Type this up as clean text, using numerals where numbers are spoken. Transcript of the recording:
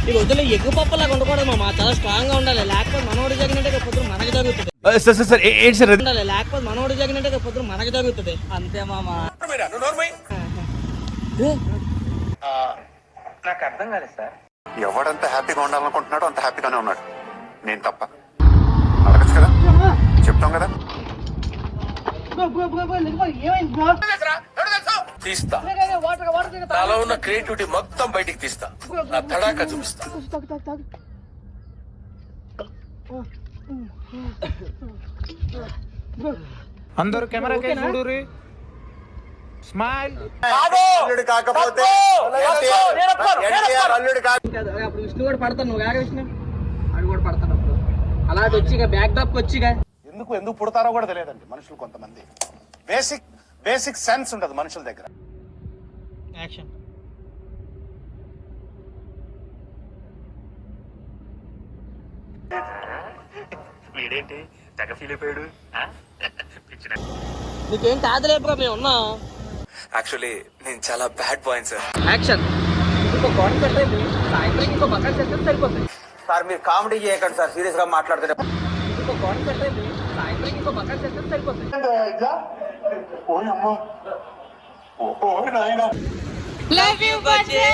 ఈ రోజుల్లో ఎగ్గు పప్పులాగా ఉండకూడదు మామ, చాలా స్ట్రాంగ్ గా ఉండాలి. లేకపోతే మనోడు జరిగినట్టే పొద్దున మనకు జరుగుతుంది. సార్ ఏంటి సార్ అది? ఉండాలి, లేకపోతే మనోడు జరిగినట్టే పొద్దున మనకు జరుగుతుంది. అంతే మామ. నాకు అర్థం కాలేదు సార్. ఎవడంత హ్యాపీగా ఉండాలనుకుంటున్నాడో అంత హ్యాపీగానే ఉన్నాడు, నేను తప్ప. అడగచ్చు కదా, చెప్తాం కదా. తీస్తా, నాలో ఉన్న క్రియేటివిటీ మొత్తం బయటికి తీస్తా, నా తడాక చూపిస్తా. అందరూ కెమెరా చూడురి, స్మైల్. కాకపోతే అప్పుడు విష్ణు కూడా పడతాను, నువ్వు కాక విష్ణు ఆడు కూడా పడతాను. అప్పుడు అలాంటి వచ్చి బ్యాక్ డ్రాప్ వచ్చిగా ఎందుకు పుడతారో కూడా తెలియదండి మనుషులు. కొంతమంది బేసిక్ సెన్స్ ఉండదు మనుషుల దగ్గర. యాక్షన్. వీడేంటి తెగ ఫీల్ అయిపోయాడు? నీకేం కాదులేపుగా మేము ఉన్నాం. యాక్చువల్లీ నేను చాలా బ్యాడ్ బాయ్ సార్. యాక్షన్. ఇంకో కాన్సెప్ట్ అయితే సాయంత్రం ఇంకో బకాలు చేస్తే సరిపోతుంది. సార్ మీరు కామెడీ చేయకండి సార్, సీరియస్ గా మాట్లాడుతున్నారు. ఇంకో కాన్సెప్ట్ అయితే సాయంత్రం ఇంకో బకాలు చేస్తే సరిపోతుంది. ఓ నాయనా. Love you birthday.